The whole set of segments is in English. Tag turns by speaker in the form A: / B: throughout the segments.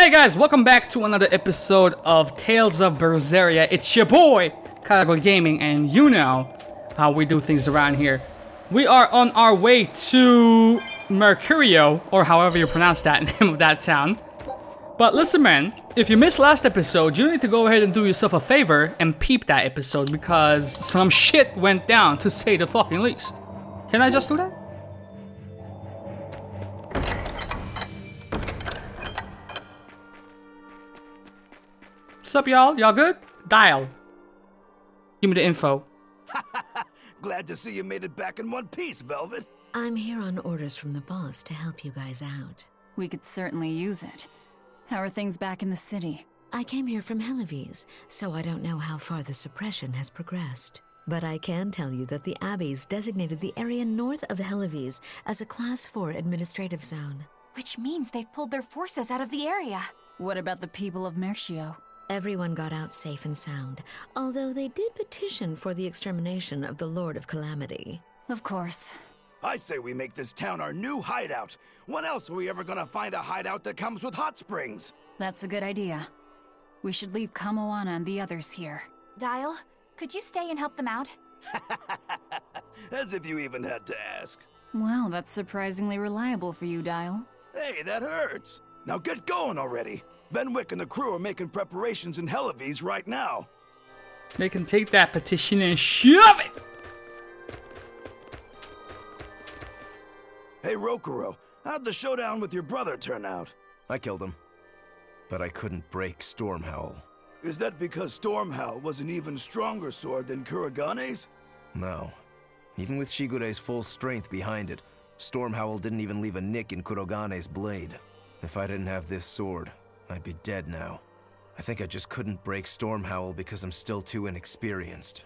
A: Hey guys, welcome back to another episode of Tales of Berseria. It's your boy, Karagol Gaming, and you know how we do things around here. We are on our way to Mercurio, or however you pronounce that name of that town. But listen man, if you missed last episode, you need to go ahead and do yourself a favor and peep that episode because some shit went down, to say the fucking least. Can I just do that? What's up, y'all? Y'all good? Dial. Give me the info.
B: Glad to see you made it back in one piece, Velvet.
C: I'm here on orders from the boss to help you guys out.
D: We could certainly use it. How are things back in the city?
C: I came here from Helives, so I don't know how far the suppression has progressed. But I can tell you that the Abbeys designated the area north of Helives as a Class 4 administrative zone.
E: Which means they've pulled their forces out of the area.
D: What about the people of Mercio?
C: Everyone got out safe and sound, although they did petition for the extermination of the Lord of Calamity.
D: Of course.
B: I say we make this town our new hideout. When else are we ever gonna find a hideout that comes with hot springs?
D: That's a good idea. We should leave Kamoana and the others here.
E: Dial, could you stay and help them out?
B: As if you even had to ask.
D: Well, that's surprisingly reliable for you, Dial.
B: Hey, that hurts. Now get going already. Benwick and the crew are making preparations in Helives right now.
A: They can take that petition and shove it!
B: Hey, Rokuro, how'd the showdown with your brother turn out?
F: I killed him, but I couldn't break Stormhowl.
B: Is that because Stormhowl was an even stronger sword than Kuragane's?
F: No. Even with Shigure's full strength behind it, Stormhowl didn't even leave a nick in Kurogane's blade. If I didn't have this sword, I'd be dead now. I think I just couldn't break Stormhowl because I'm still too inexperienced.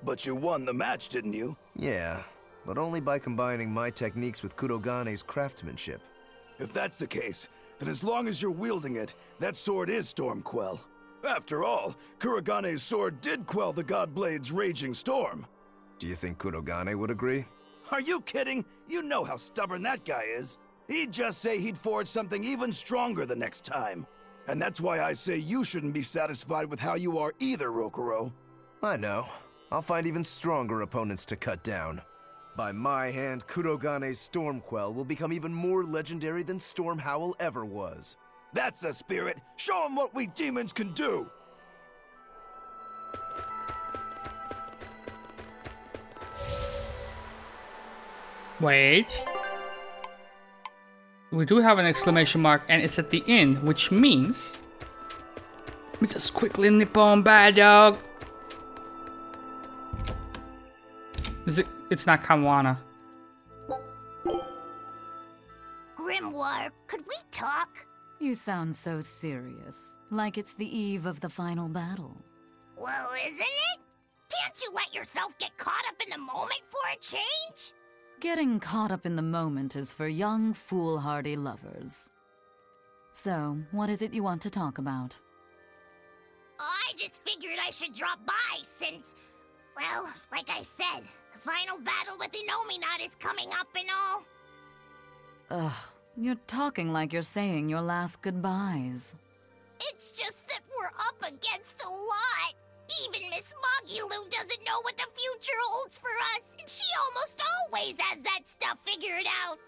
B: But you won the match, didn't you?
F: Yeah, but only by combining my techniques with Kurogane's craftsmanship.
B: If that's the case, then as long as you're wielding it, that sword is Stormquell. After all, Kuragane's sword did quell the Godblade's raging storm.
F: Do you think Kurogane would agree?
B: Are you kidding? You know how stubborn that guy is. He'd just say he'd forge something even stronger the next time. And that's why I say you shouldn't be satisfied with how you are either, Rokuro.
F: I know. I'll find even stronger opponents to cut down. By my hand, Kurogane's Stormquell will become even more legendary than Stormhowl ever was.
B: That's the spirit. Show him what we demons can do.
A: Wait. We do have an exclamation mark, and it's at the end, which means... Let me just quickly nip on by, dog. Is it? It's not Kamoana.
G: Grimoire, could we talk?
D: You sound so serious, like it's the eve of the final battle.
G: Well, isn't it? Can't you let yourself get caught up in the moment for a change?
D: Getting caught up in the moment is for young, foolhardy lovers. So, what is it you want to talk about?
G: I just figured I should drop by since, well, like I said, the final battle with Innominat is coming up and all.
D: Ugh, you're talking like you're saying your last goodbyes.
G: It's just that we're up against a lot. Even Miss Magilu doesn't know what the future holds for us, and she almost always has that stuff figured out.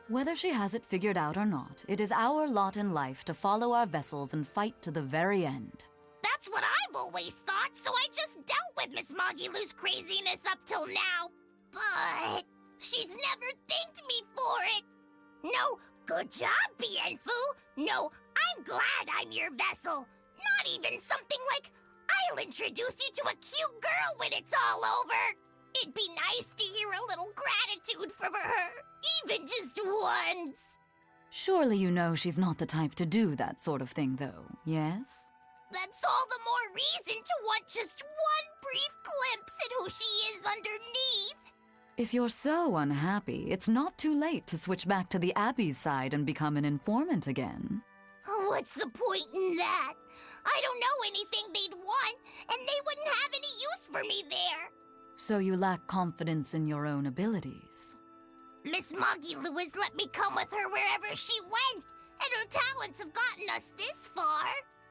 D: Whether she has it figured out or not, it is our lot in life to follow our vessels and fight to the very end.
G: That's what I've always thought, so I just dealt with Miss Magilu's craziness up till now. But she's never thanked me for it. No, good job, Bienfu. No, I'm glad I'm your vessel. Not even something like, I'll introduce you to a cute girl when it's all over. It'd be nice to hear a little gratitude from her, even just once.
D: Surely you know she's not the type to do that sort of thing, though, yes?
G: That's all the more reason to want just one brief glimpse at who she is underneath.
D: If you're so unhappy, it's not too late to switch back to the Abbey's side and become an informant again.
G: What's the point in that? I don't know anything they'd want, and they wouldn't have any use for me there.
D: So you lack confidence in your own abilities.
G: Miss Magilu has let me come with her wherever she went, and her talents have gotten us this far.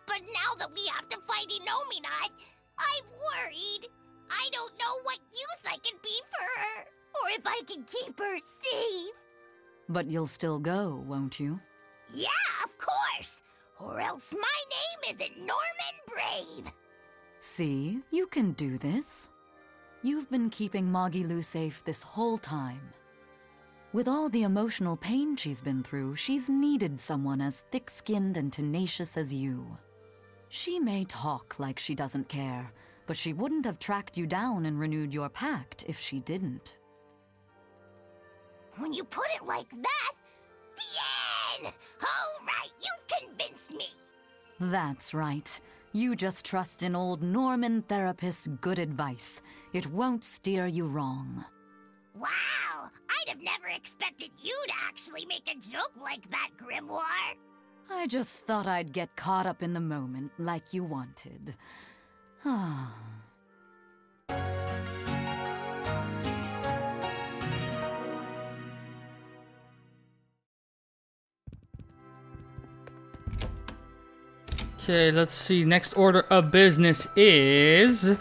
G: But now that we have to fight Inominat, I'm worried. I don't know what use I can be for her, or if I can keep her safe.
D: But you'll still go, won't you?
G: Yeah, of course. Or else my name isn't Norman Brave.
D: See, you can do this. You've been keeping Magilu safe this whole time. With all the emotional pain she's been through, she's needed someone as thick-skinned and tenacious as you. She may talk like she doesn't care, but she wouldn't have tracked you down and renewed your pact if she didn't.
G: When you put it like that, bien! All right, you've convinced me.
D: That's right. You just trust in old Norman therapist's good advice. It won't steer you wrong.
G: Wow, I'd have never expected you to actually make a joke like that, Grimoire.
D: I just thought I'd get caught up in the moment like you wanted.
A: Okay, let's see. Next order of business is...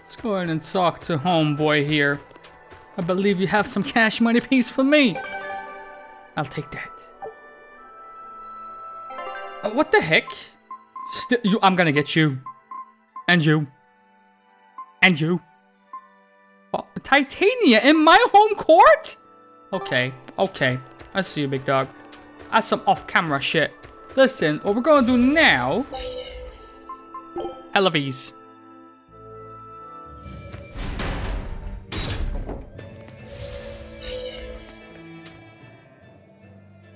A: Let's go ahead and talk to homeboy here. I believe you have some cash money piece for me. I'll take that. What the heck? I'm gonna get you. And you. And you. Oh, Titania in my home court? Okay, okay. I see you, big dog. That's some off-camera shit. Listen, what we're gonna do now... Elevies.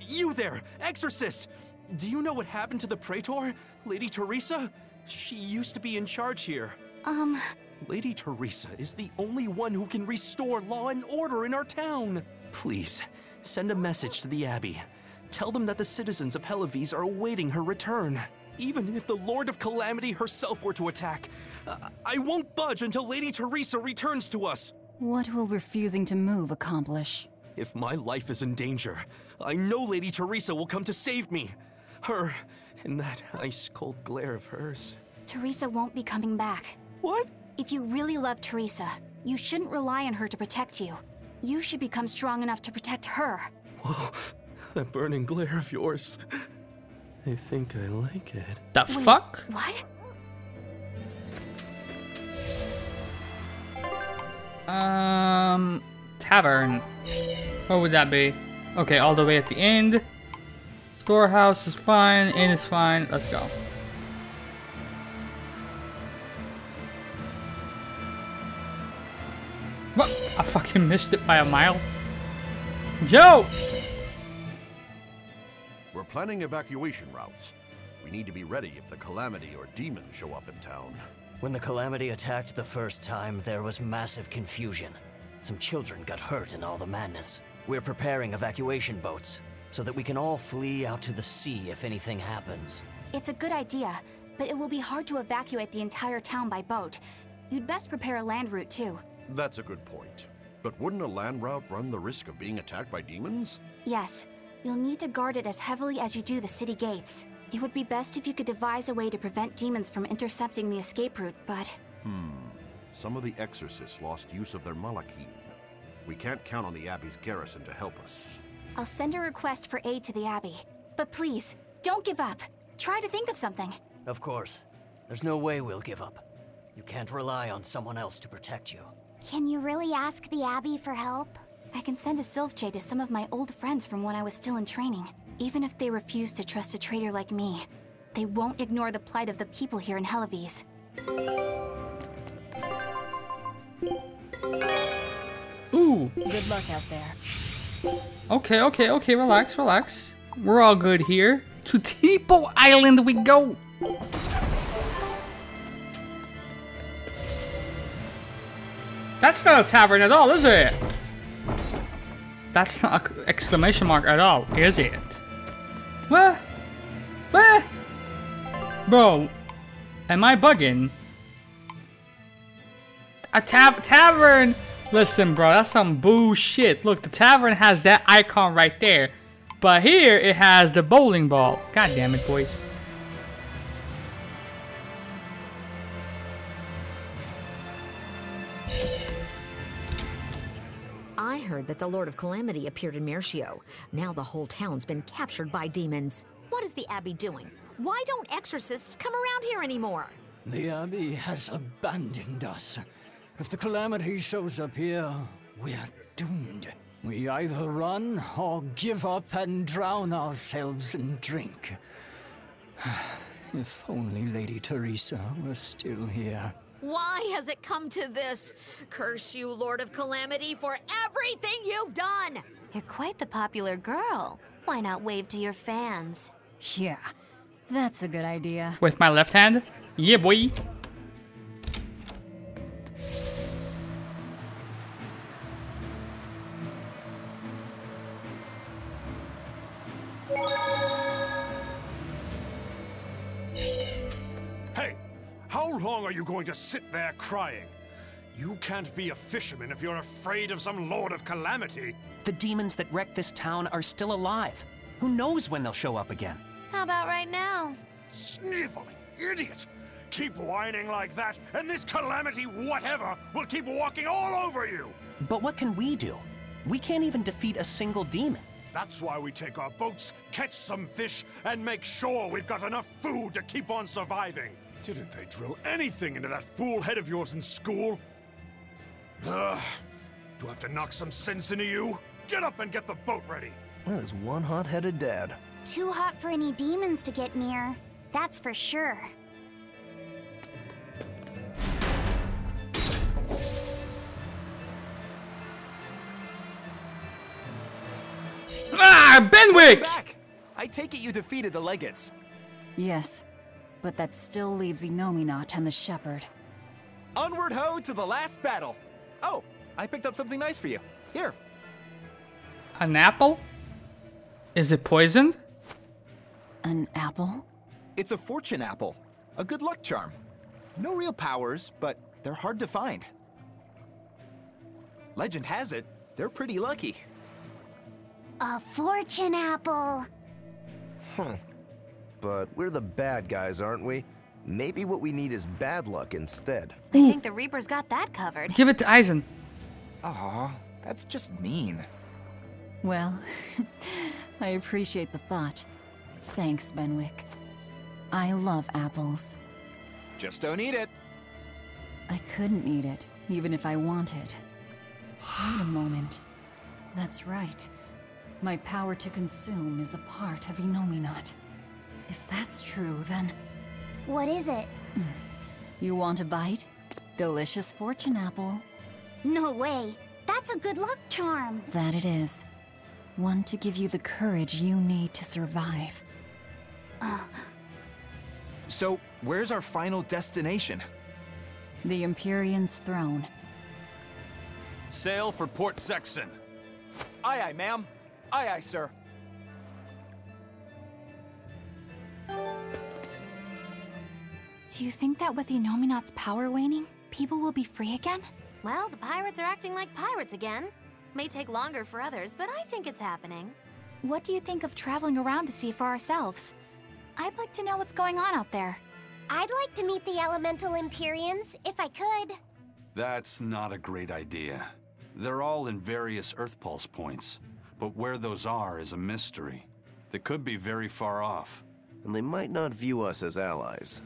H: You there, Exorcist! Do you know what happened to the Praetor, Lady Teresa? She used to be in charge here. Lady Teresa is the only one who can restore law and order in our town. Please, send a message to the Abbey. Tell them that the citizens of Helives are awaiting her return. Even if the Lord of Calamity herself were to attack, I won't budge until Lady Teresa returns to us.
D: What will refusing to move accomplish?
H: If my life is in danger, I know Lady Teresa will come to save me. Her, in that ice-cold glare of hers.
E: Teresa won't be coming back.
H: What?
E: If you really love Teresa, you shouldn't rely on her to protect you. You should become strong enough to protect her.
H: Whoa, that burning glare of yours. I think I like it.
A: The
E: Wait,
A: fuck?
E: What?
A: Tavern. What would that be? Okay, all the way at the end. Storehouse is fine, inn is fine. Let's go. What? I fucking missed it by a mile. Joe!
I: We're planning evacuation routes. We need to be ready if the Calamity or demons show up in town.
J: When the Calamity attacked the first time, there was massive confusion. Some children got hurt in all the madness. We're preparing evacuation boats, so that we can all flee out to the sea if anything happens.
E: It's a good idea, but it will be hard to evacuate the entire town by boat. You'd best prepare a land route too.
I: That's a good point. But wouldn't a land route run the risk of being attacked by demons?
E: Yes, you'll need to guard it as heavily as you do the city gates. It would be best if you could devise a way to prevent demons from intercepting the escape route, but...
I: Some of the exorcists lost use of their Malachim. We can't count on the Abbey's garrison to help us.
E: I'll send a request for aid to the Abbey. But please, don't give up. Try to think of something.
J: Of course. There's no way we'll give up. You can't rely on someone else to protect you.
G: Can you really ask the Abbey for help?
E: I can send a Sylvche to some of my old friends from when I was still in training. Even if they refuse to trust a traitor like me, they won't ignore the plight of the people here in Helives.
A: Ooh.
E: Good luck out there.
A: Okay, okay, okay, relax, relax. We're all good here. To Tipo Island we go. That's not a tavern at all, is it? That's not an exclamation mark at all, is it? What? What? Bro, am I bugging? A tavern? Listen, bro, that's some bullshit. Look, the tavern has that icon right there. But here it has the bowling ball. God damn it, boys.
C: I heard that the Lord of Calamity appeared in Mercio. Now the whole town's been captured by demons. What is the Abbey doing? Why don't exorcists come around here anymore?
K: The Abbey has abandoned us. If the Calamity shows up here, we're doomed. We either run or give up and drown ourselves in drink. If only Lady Teresa were still here.
C: Why has it come to this? Curse you, Lord of Calamity, for everything you've done!
E: You're quite the popular girl. Why not wave to your fans?
D: Yeah, that's a good idea.
A: With my left hand? Yeah, boy.
L: Hey, how long are you going to sit there crying? You can't be a fisherman if you're afraid of some Lord of Calamity.
H: The demons that wrecked this town are still alive. Who knows when they'll show up again?
E: How about right now?
L: Sniveling idiot! Keep whining like that, and this Calamity whatever will keep walking all over you!
H: But what can we do? We can't even defeat a single demon.
L: That's why we take our boats, catch some fish, and make sure we've got enough food to keep on surviving. Didn't they drill anything into that fool head of yours in school? Ugh. Do I have to knock some sense into you? Get up and get the boat ready.
F: That is one hot-headed dad.
G: Too hot for any demons to get near. That's for sure.
A: Ah, Benwick!
H: Back! I take it you defeated the Legates.
D: Yes, but that still leaves Inominat and the Shepherd.
H: Onward ho to the last battle. Oh, I picked up something nice for you. Here.
A: An apple? Is it poisoned?
D: An apple?
M: It's a fortune apple. A good luck charm. No real powers, but they're hard to find. Legend has it, they're pretty lucky.
G: A fortune apple.
F: But we're the bad guys, aren't we? Maybe what we need is bad luck instead.
E: I think the Reaper's got that covered.
A: Give it to Eisen.
M: Aw, that's just mean.
D: Well, I appreciate the thought. Thanks, Benwick. I love apples.
M: Just don't eat it.
D: I couldn't eat it, even if I wanted. Wait a moment. That's right. My power to consume is a part of Inominat. If that's true, then...
G: What is it?
D: You want a bite? Delicious fortune apple.
G: No way. That's a good luck charm.
D: That it is. One to give you the courage you need to survive.
M: So, where's our final destination?
D: The Empyrean's throne.
M: Sail for Port Zexon. Aye, aye, ma'am. Aye, aye, sir.
E: Do you think that with Inominat's power waning, people will be free again?
N: Well, the pirates are acting like pirates again. May take longer for others, but I think it's happening.
E: What do you think of traveling around to see for ourselves? I'd like to know what's going on out there.
G: I'd like to meet the elemental Empyreans, if I could.
O: That's not a great idea. They're all in various Earth Pulse points, but where those are is a mystery. They could be very far off.
F: And they might not view us as allies.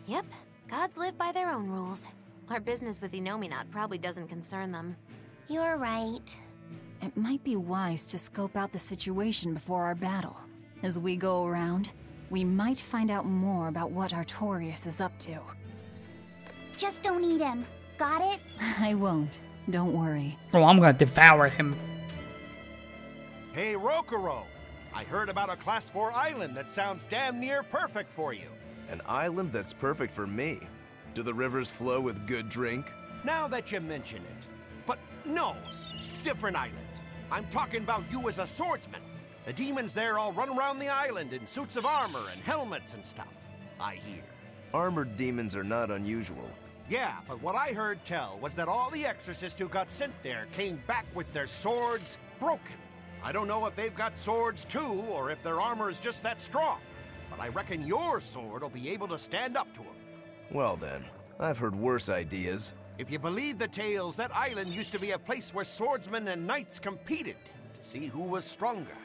N: Yep, gods live by their own rules. Our business with Inominat probably doesn't concern them.
G: You're right.
D: It might be wise to scope out the situation before our battle. As we go around, we might find out more about what Artorias is up to.
G: Just don't eat him. Got it?
D: I won't. Don't worry.
A: Oh, I'm gonna devour him.
I: Hey, Rokuro! I heard about a Class 4 island that sounds damn near perfect for you.
F: An island that's perfect for me. Do the rivers flow with good drink?
I: Now that you mention it. But no, different island. I'm talking about you as a swordsman. The demons there all run around the island in suits of armor and helmets and stuff, I hear.
F: Armored demons are not unusual.
I: Yeah, but what I heard tell was that all the exorcists who got sent there came back with their swords broken. I don't know if they've got swords too, or if their armor is just that strong. But I reckon your sword will be able to stand up to them.
F: Well then, I've heard worse ideas.
I: If you believe the tales, that island used to be a place where swordsmen and knights competed to see who was stronger.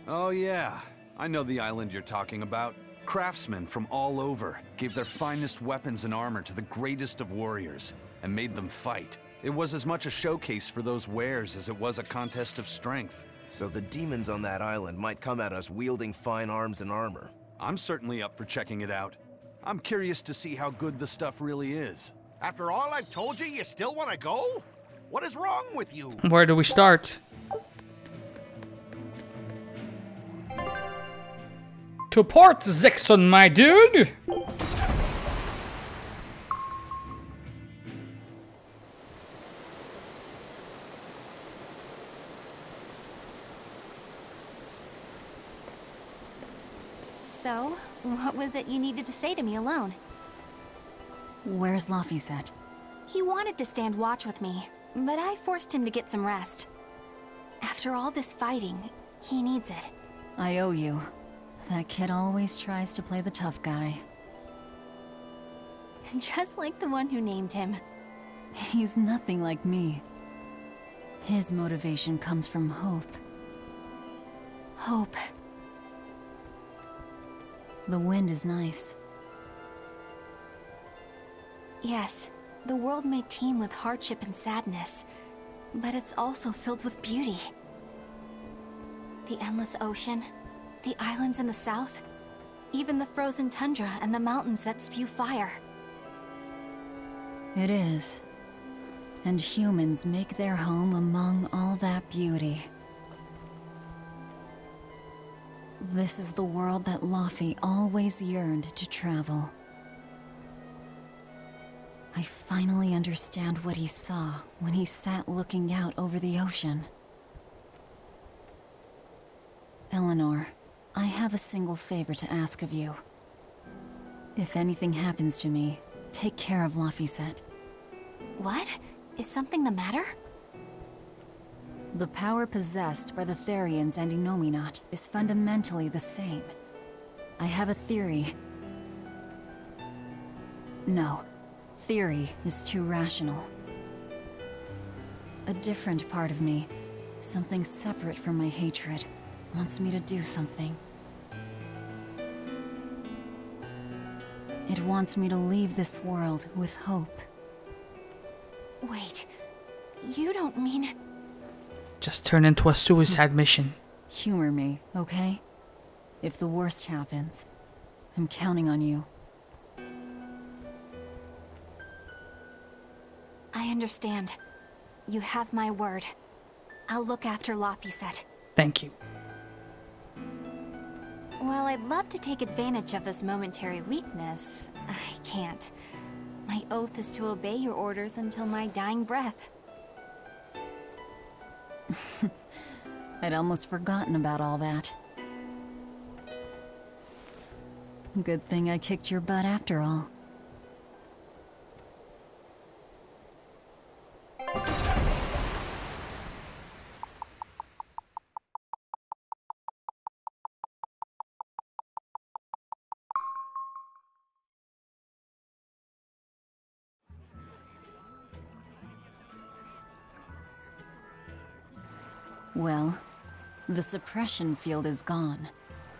O: Oh yeah, I know the island you're talking about. Craftsmen from all over gave their finest weapons and armor to the greatest of warriors and made them fight. It was as much a showcase for those wares as it was a contest of strength.
F: So the demons on that island might come at us wielding fine arms and armor.
O: I'm certainly up for checking it out. I'm curious to see how good the stuff really is.
I: After all I've told you, you still want to go? What is wrong with you?
A: Where do we start? To Port Zexon, my dude!
E: So, what was it you needed to say to me alone?
D: Where's Laphicet?
E: He wanted to stand watch with me, but I forced him to get some rest. After all this fighting, he needs it.
D: I owe you. That kid always tries to play the tough guy.
E: Just like the one who named him.
D: He's nothing like me. His motivation comes from hope.
E: Hope.
D: The wind is nice.
E: Yes, the world may teem with hardship and sadness, but it's also filled with beauty. The endless ocean, the islands in the south, even the frozen tundra and the mountains that spew fire.
D: It is. And humans make their home among all that beauty. This is the world that Laphie always yearned to travel. I finally understand what he saw when he sat looking out over the ocean. Eleanor, I have a single favor to ask of you. If anything happens to me, take care of Laphicet.
E: What? Is something the matter?
D: The power possessed by the Therians and Innominat is fundamentally the same. I have a theory. No, theory is too rational. A different part of me, something separate from my hatred, wants me to do something. It wants me to leave this world with hope.
E: Wait, you don't mean...
A: Just turn into a suicide mission.
D: Humor me, okay? If the worst happens, I'm counting on you.
E: I understand. You have my word. I'll look after Laphicet.
A: Thank you.
E: While I'd love to take advantage of this momentary weakness, I can't. My oath is to obey your orders until my dying breath.
D: I'd almost forgotten about all that. Good thing I kicked your butt after all. Well, the suppression field is gone.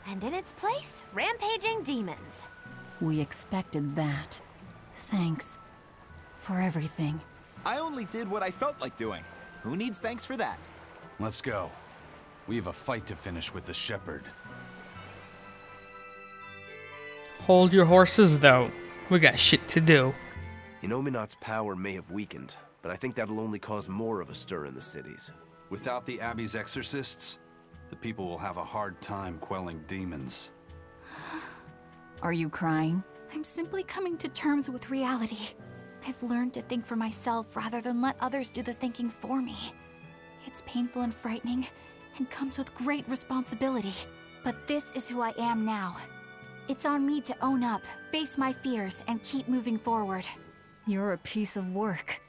N: And in its place, rampaging demons.
D: We expected that. Thanks for everything.
M: I only did what I felt like doing. Who needs thanks for that?
O: Let's go. We have a fight to finish with the Shepherd.
A: Hold your horses, though. We got shit to do.
F: Innominat's power may have weakened, but I think that'll only cause more of a stir in the cities.
O: Without the Abbey's exorcists, the people will have a hard time quelling demons.
D: Are you crying?
E: I'm simply coming to terms with reality. I've learned to think for myself rather than let others do the thinking for me. It's painful and frightening, and comes with great responsibility. But this is who I am now. It's on me to own up, face my fears, and keep moving forward.
D: You're a piece of work,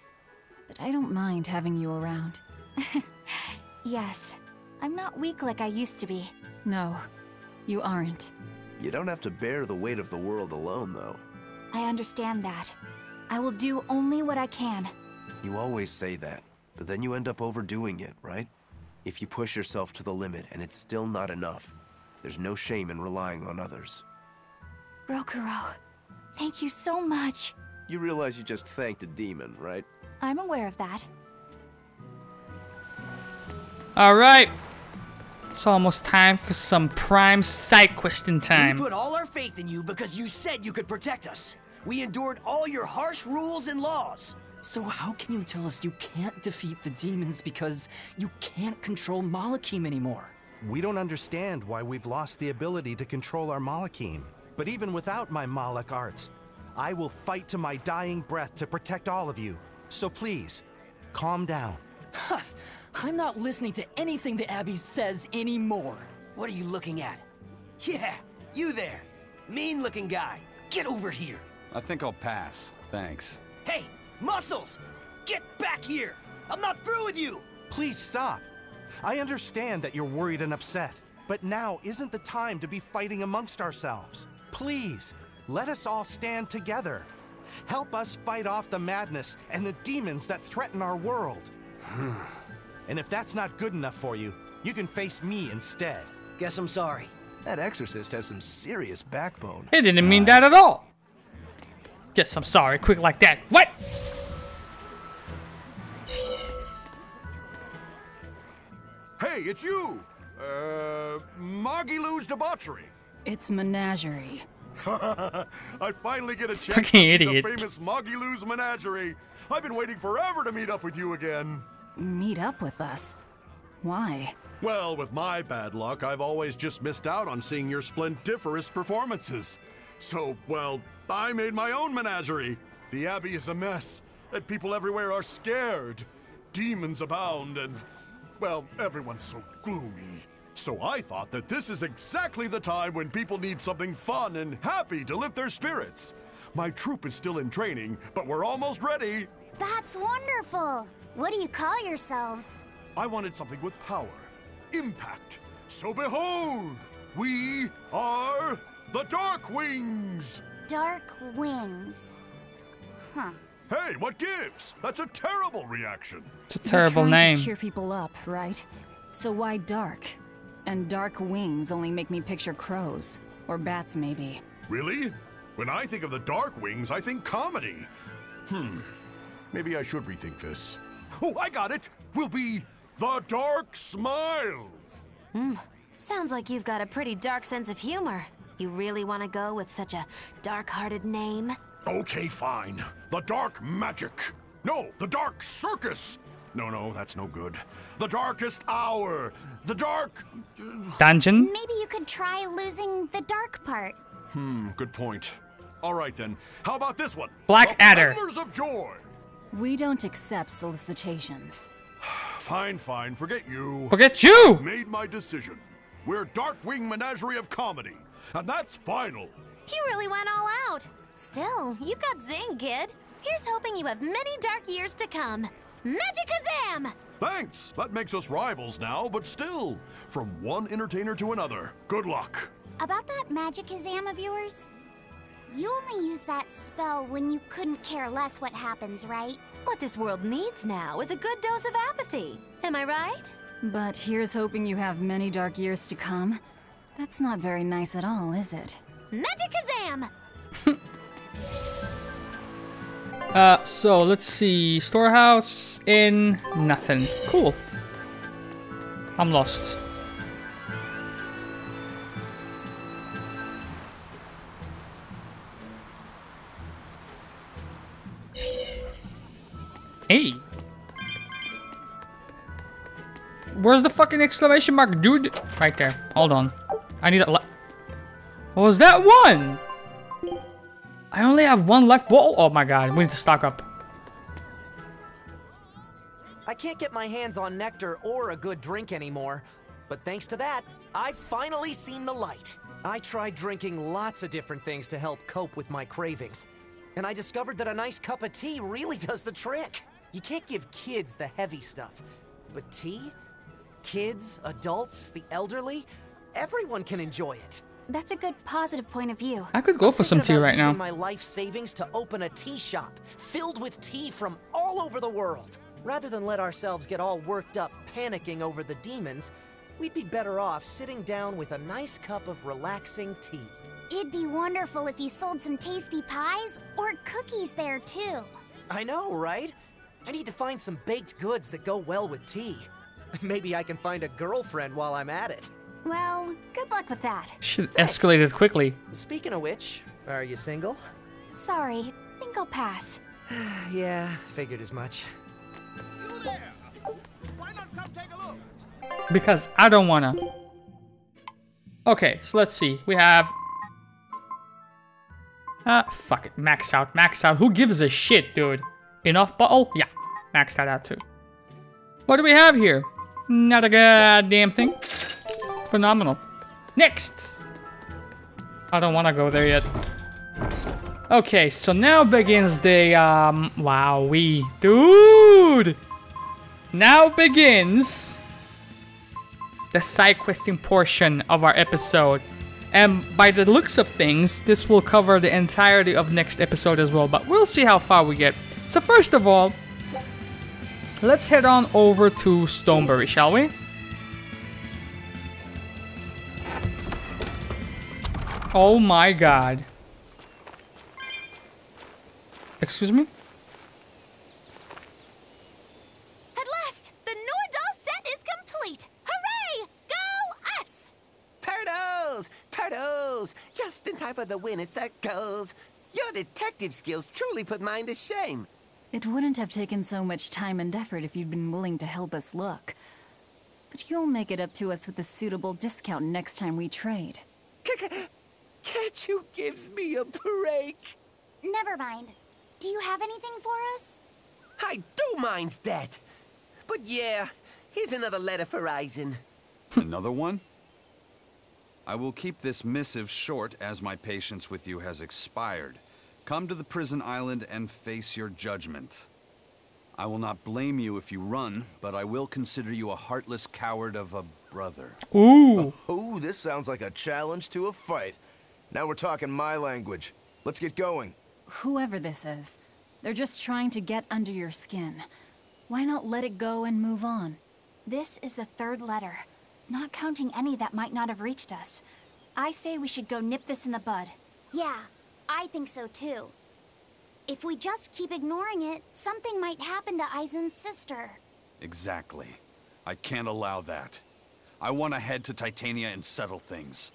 D: but I don't mind having you around.
E: Yes, I'm not weak like I used to be.
D: No, you aren't.
F: You don't have to bear the weight of the world alone, though.
E: I understand that. I will do only what I can.
F: You always say that, but then you end up overdoing it, right? If you push yourself to the limit and it's still not enough, there's no shame in relying on others.
E: Rokuro, thank you so much.
F: You realize you just thanked a demon, right?
E: I'm aware of that.
A: Alright. It's almost time for some prime side questing time.
P: We put all our faith in you because you said you could protect us. We endured all your harsh rules and laws.
K: So how can you tell us you can't defeat the demons because you can't control Malakim anymore?
Q: We don't understand why we've lost the ability to control our Malakim. But even without my Malak arts, I will fight to my dying breath to protect all of you. So please, calm down.
K: I'm not listening to anything the Abbey says anymore.
P: What are you looking at? Yeah, you there. Mean-looking guy. Get over here.
O: I think I'll pass. Thanks.
P: Hey, Muscles! Get back here! I'm not through with you!
Q: Please stop. I understand that you're worried and upset, but now isn't the time to be fighting amongst ourselves. Please, let us all stand together. Help us fight off the madness and the demons that threaten our world. And if that's not good enough for you, you can face me instead.
P: Guess I'm sorry.
F: That exorcist has some serious backbone.
A: He didn't mean that at all. Guess I'm sorry, quick like that. What?
L: Hey, it's you! Magilou's debauchery.
D: It's menagerie.
L: I finally get a chance to
A: Fucking
L: see
A: idiot.
L: the famous Magilou's menagerie. I've been waiting forever to meet up with you again.
D: Meet up with us? Why?
L: Well, with my bad luck, I've always just missed out on seeing your splendiferous performances. So, well, I made my own menagerie. The Abbey is a mess, and people everywhere are scared. Demons abound, and, well, everyone's so gloomy. So I thought that this is exactly the time when people need something fun and happy to lift their spirits. My troupe is still in training, but we're almost ready.
G: That's wonderful. What do you call yourselves?
L: I wanted something with power, impact. So behold, we are the Dark Wings.
G: Dark Wings. Huh.
L: Hey, what gives? That's a terrible reaction.
A: It's a terrible
D: You're trying
A: name.
D: to cheer people up, right? So why dark? And dark wings only make me picture crows. Or bats, maybe.
L: Really? When I think of the Dark Wings, I think comedy. Maybe I should rethink this. Oh, I got it! We'll be the Dark Smiles!
N: Sounds like you've got a pretty dark sense of humor. You really want to go with such a dark-hearted name?
L: Okay, fine. The Dark Magic. No, the Dark Circus. No, that's no good. The Darkest Hour. The Dark...
A: Dungeon?
G: Maybe you could try losing the dark part.
L: Good point. All right, then. How about this one?
A: Black
L: The
A: Adder.
L: Peddlers of Joy.
D: We don't accept solicitations.
L: Fine. Forget you.
A: Forget you!
L: Made my decision. We're Darkwing Menagerie of Comedy. And that's final.
N: You really went all out. Still, you've got zing, kid. Here's hoping you have many dark years to come. Magikazam!
L: Thanks. That makes us rivals now, but still. From one entertainer to another. Good luck.
G: About that Magikazam of yours? You only use that spell when you couldn't care less what happens, right?
N: What this world needs now is a good dose of apathy. Am I right?
D: But here's hoping you have many dark years to come. That's not very nice at all, is it?
N: Magikazam!
A: So let's see. Storehouse in nothing. Cool. I'm lost. Hey. Where's the fucking exclamation mark, dude? Right there. Hold on. I need a what was that one? I only have one left ball. Oh my god, we need to stock up.
P: I can't get my hands on nectar or a good drink anymore, but thanks to that, I've finally seen the light. I tried drinking lots of different things to help cope with my cravings, and I discovered that a nice cup of tea really does the trick. You can't give kids the heavy stuff, but tea? Kids, adults, the elderly, everyone can enjoy it.
E: That's a good positive point of view.
A: I could go for some tea right now.
P: Using my life savings to open a tea shop filled with tea from all over the world. Rather than let ourselves get all worked up panicking over the demons, we'd be better off sitting down with a nice cup of relaxing tea.
G: It'd be wonderful if you sold some tasty pies or cookies there too.
P: I know, right? I need to find some baked goods that go well with tea. Maybe I can find a girlfriend while I'm at it.
E: Well, good luck with that.
A: Shit escalated quickly.
P: Speaking of which, are you single?
E: Sorry, think I'll pass.
P: Yeah, figured as much.
I: You there! Why not come take a look?
A: Because I don't wanna. Okay, so let's see. We have... fuck it. Max out, max out. Who gives a shit, dude? Enough bottle? Yeah, max that out too. What do we have here? Not a goddamn thing. Phenomenal. Next! I don't want to go there yet. Okay, so now begins the, wowee. Dude! Now begins the side questing portion of our episode. And by the looks of things, this will cover the entirety of next episode as well, but we'll see how far we get. So first of all, let's head on over to Stoneberry, shall we? Oh my god. Excuse me?
N: At last, the Nordal set is complete! Hooray! Go us!
R: Turtles! Turtles! Just in time for the winner circles. Your detective skills truly put mine to shame.
D: It wouldn't have taken so much time and effort if you'd been willing to help us look. But you'll make it up to us with a suitable discount next time we trade.
R: Can't you give me a break?
G: Never mind. Do you have anything for us?
R: I do mind that. But yeah, here's another letter for Eisen.
O: Another one? I will keep this missive short as my patience with you has expired. Come to the prison island and face your judgment. I will not blame you if you run, but I will consider you a heartless coward of a brother.
A: Ooh.
F: Oh, this sounds like a challenge to a fight. Now we're talking my language. Let's get going.
D: Whoever this is, they're just trying to get under your skin. Why not let it go and move on?
E: This is the third letter, not counting any that might not have reached us. I say we should go nip this in the bud.
G: Yeah, I think so too. If we just keep ignoring it, something might happen to Eisen's sister.
O: Exactly. I can't allow that. I want to head to Titania and settle things.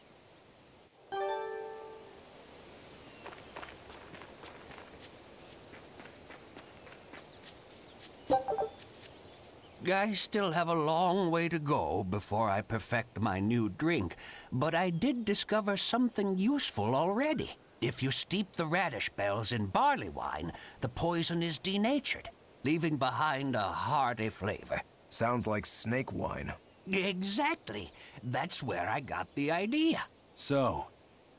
S: I still have a long way to go before I perfect my new drink, but I did discover something useful already. If you steep the radish bells in barley wine, the poison is denatured, leaving behind a hearty flavor.
F: Sounds like snake wine.
S: Exactly. That's where I got the idea.
O: So,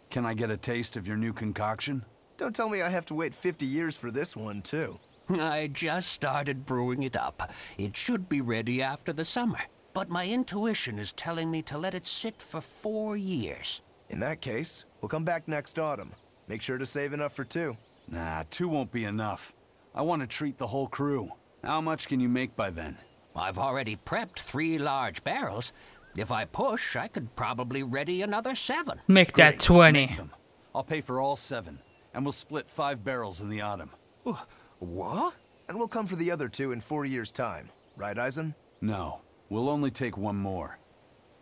O: can I get a taste of your new concoction?
F: Don't tell me I have to wait 50 years for this one, too.
S: I just started brewing it up. It should be ready after the summer. But my intuition is telling me to let it sit for 4 years.
F: In that case, we'll come back next autumn. Make sure to save enough for 2.
O: Nah, 2 won't be enough. I want to treat the whole crew. How much can you make by then?
S: I've already prepped 3 large barrels. If I push, I could probably ready another 7.
A: Make that 20.
O: Make them. I'll pay for all 7, and we'll split 5 barrels in the autumn.
F: What? And we'll come for the other 2 in 4 years' time. Right, Eisen?
O: No, we'll only take 1 more.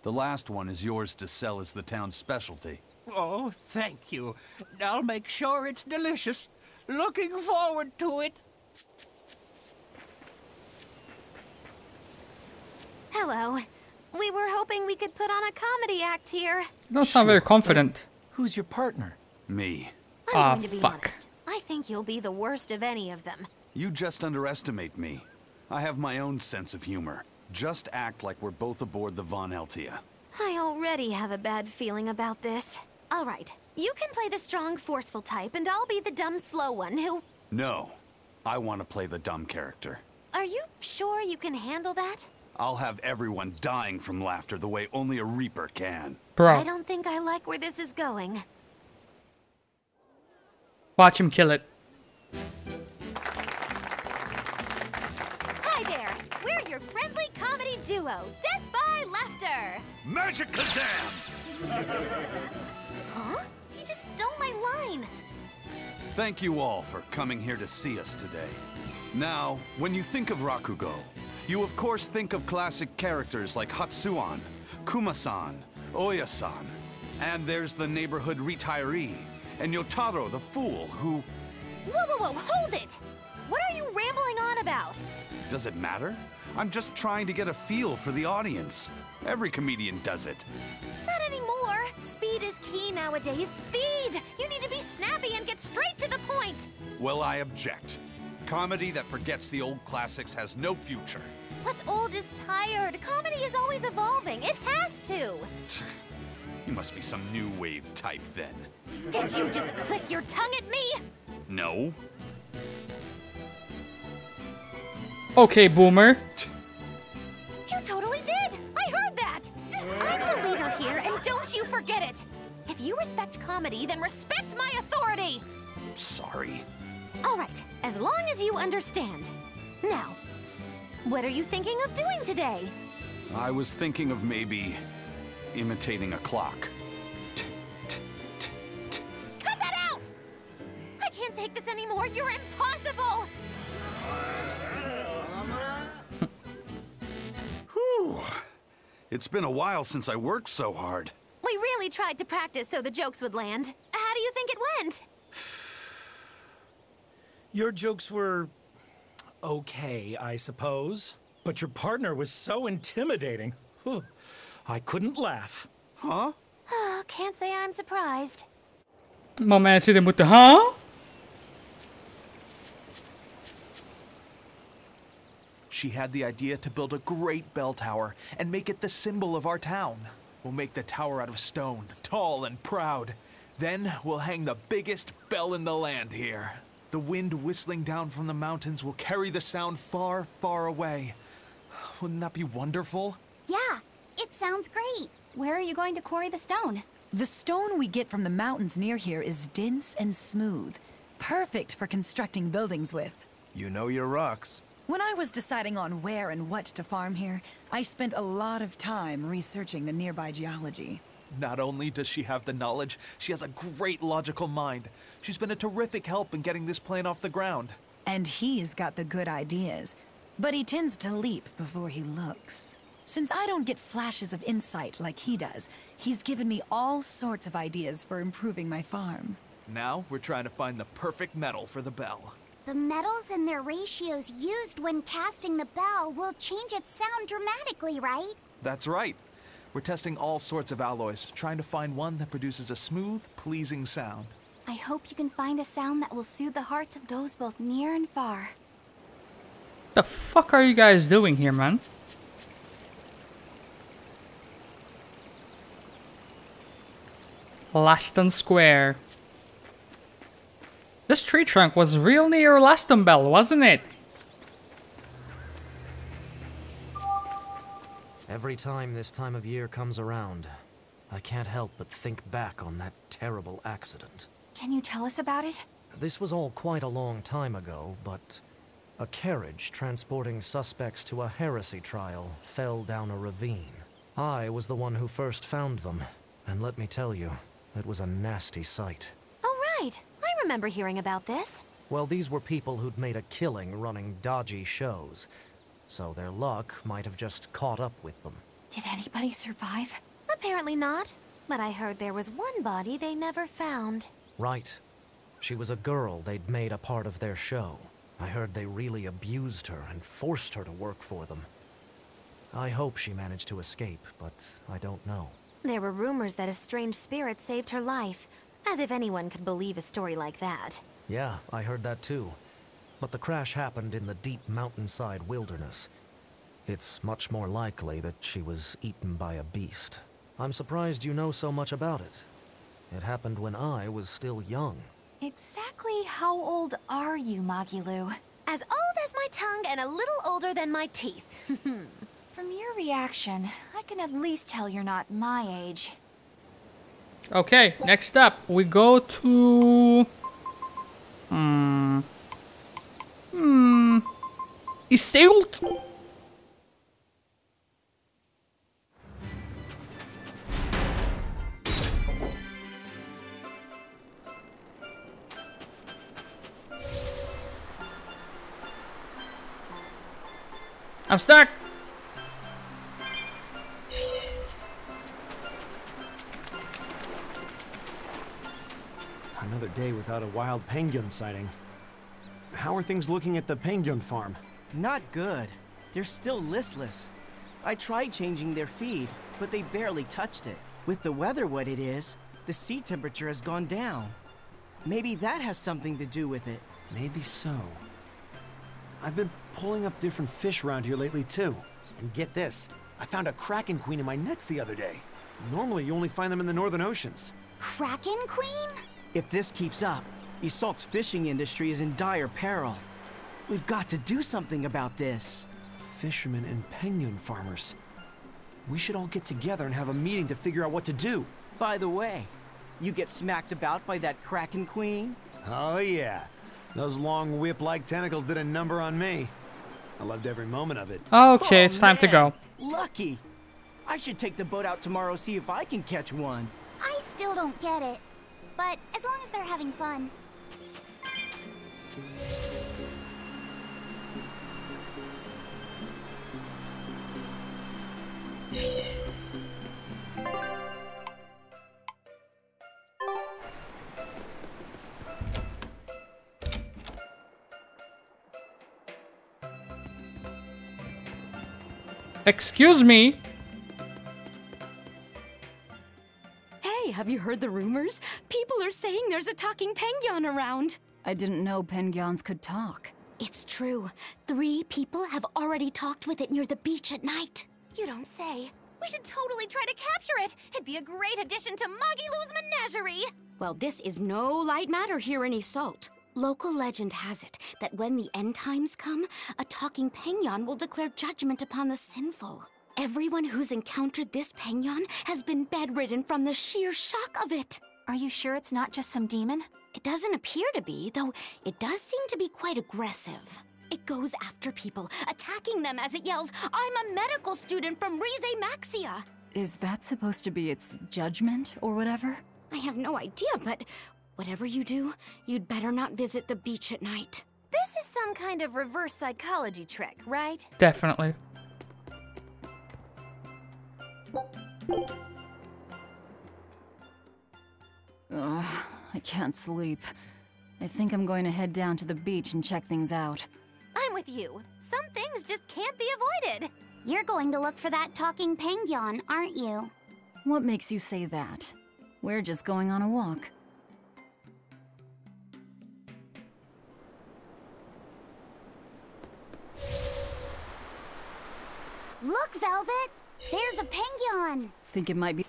O: The last one is yours to sell as the town's specialty.
S: Oh, thank you. I'll make sure it's delicious. Looking forward to it.
N: Hello. We were hoping we could put on a comedy act here.
A: You don't sound very confident.
H: Who's your partner?
O: Me.
N: I'm going to be honest. I think you'll be the worst of any of them.
O: You just underestimate me. I have my own sense of humor. Just act like we're both aboard the Von Altia.
N: I already have a bad feeling about this. All right, you can play the strong, forceful type, and I'll be the dumb, slow one who...
O: No, I want to play the dumb character.
N: Are you sure you can handle that?
O: I'll have everyone dying from laughter the way only a Reaper can.
A: Bro.
N: I don't think I like where this is going.
A: Watch him kill it.
N: Hi there. We're your friendly comedy duo, Death by Laughter.
L: Magic Kazam!
N: Huh? He just stole my line.
O: Thank you all for coming here to see us today. Now, when you think of Rakugo, you of course think of classic characters like Hatsuan, Kuma-san, Oya-san, and there's the neighborhood retiree, and Yotaro the fool who...
N: Whoa, whoa, whoa, hold it! What are you rambling on about?
O: Does it matter? I'm just trying to get a feel for the audience. Every comedian does it.
N: Not anymore. Speed is key nowadays. Speed! You need to be snappy and get straight to the point.
O: Well, I object. Comedy that forgets the old classics has no future.
N: What's old is tired. Comedy is always evolving. It has to.
O: You must be some new wave type then.
N: Did you just click your tongue at me?
O: No.
A: Okay, Boomer.
N: You totally did. I heard that. I'm the leader here, and don't you forget it. If you respect comedy, then respect my authority.
O: Sorry.
N: All right, as long as you understand. Now, what are you thinking of doing today?
O: I was thinking of maybe imitating a clock.
N: Cut that out! I can't take this anymore. You're impossible.
O: Whew. It's been a while since I worked so hard.
N: We really tried to practice so the jokes would land. How do you think it went?
H: Your jokes were okay, I suppose. But your partner was so intimidating. Whew. I couldn't laugh.
O: Huh?
N: Can't say I'm surprised.
A: My man hit him with the huh?
T: She had the idea to build a great bell tower and make it the symbol of our town. We'll make the tower out of stone, tall and proud. Then we'll hang the biggest bell in the land here. The wind whistling down from the mountains will carry the sound far, far away. Wouldn't that be wonderful?
E: Yeah, it sounds great. Where are you going to quarry the stone?
D: The stone we get from the mountains near here is dense and smooth. Perfect for constructing buildings with.
F: You know your rocks.
D: When I was deciding on where and what to farm here, I spent a lot of time researching the nearby geology.
T: Not only does she have the knowledge, she has a great logical mind. She's been a terrific help in getting this plan off the ground.
D: And he's got the good ideas, but he tends to leap before he looks. Since I don't get flashes of insight like he does, he's given me all sorts of ideas for improving my farm.
T: Now we're trying to find the perfect metal for the bell.
E: The metals and their ratios used when casting the bell will change its sound dramatically, right?
T: That's right. We're testing all sorts of alloys, trying to find one that produces a smooth, pleasing sound.
E: I hope you can find a sound that will soothe the hearts of those both near and far.
A: The fuck are you guys doing here, man? Laston Square. This tree trunk was real near Laston Bell, wasn't it?
P: Every time this time of year comes around, I can't help but think back on that terrible accident.
E: Can you tell us about it?
P: This was all quite a long time ago, but a carriage transporting suspects to a heresy trial fell down a ravine. I was the one who first found them, and let me tell you, it was a nasty sight.
N: Oh, right. I remember hearing about this.
P: Well, these were people who'd made a killing running dodgy shows, so their luck might have just caught up with them.
E: Did anybody survive?
N: Apparently not, but I heard there was one body they never found.
P: Right. She was a girl they'd made a part of their show. I heard they really abused her and forced her to work for them. I hope she managed to escape, but I don't know.
N: There were rumors that a strange spirit saved her life, as if anyone could believe a story like that.
P: Yeah, I heard that too. But the crash happened in the deep mountainside wilderness. It's much more likely that she was eaten by a beast. I'm surprised you know so much about it. It happened when I was still young.
E: Exactly how old are you, Magilu?
N: As old as my tongue and a little older than my teeth.
E: From your reaction, I can at least tell you're not my age.
A: Okay, next up, we go to... Iseult? I'm stuck!
U: Another day without a wild penguin sighting. How are things looking at the penguin farm?
V: Not good. They're still listless. I tried changing their feed, but they barely touched it. With the weather what it is, the sea temperature has gone down. Maybe that has something to do with it.
U: Maybe so. I've been pulling up different fish around here lately too. And get this, I found a kraken queen in my nets the other day. Normally you only find them in the northern oceans.
N: Kraken Queen?
V: If this keeps up, Iseult's fishing industry is in dire peril. We've got to do something about this.
U: Fishermen and penguin farmers. We should all get together and have a meeting to figure out what to do.
V: By the way, you get smacked about by that kraken queen?
U: Oh yeah. Those long whip-like tentacles did a number on me. I loved every moment of it.
A: Okay, it's time to go.
V: Lucky. I should take the boat out tomorrow, see if I can catch one.
N: I still don't get it. But as long as they're having fun.
A: Excuse me.
W: Hey, have you heard the rumors? People are saying there's a talking penguin around.
D: I didn't know penguins could talk.
N: It's true. 3 people have already talked with it near the beach at night. You don't say. We should totally try to capture it. It'd be a great addition to Magilou's menagerie.
W: Well, this is no light matter here in Iseult.
N: Local legend has it that when the end times come, a talking penguin will declare judgment upon the sinful. Everyone who's encountered this penguin has been bedridden from the sheer shock of it.
E: Are you sure it's not just some demon?
N: It doesn't appear to be, though it does seem to be quite aggressive. It goes after people, attacking them as it yells, "I'm a medical student from Rize Maxia."
D: Is that supposed to be its judgment or whatever?
N: I have no idea, but whatever you do, you'd better not visit the beach at night.
E: This is some kind of reverse psychology trick, right?
A: Definitely.
D: Ugh, I can't sleep. I think I'm going to head down to the beach and check things out.
N: I'm with you. Some things just can't be avoided.
G: You're going to look for that talking penguin, aren't you?
D: What makes you say that? We're just going on a walk.
G: Look, Velvet! There's a penguin!
D: Think it might be...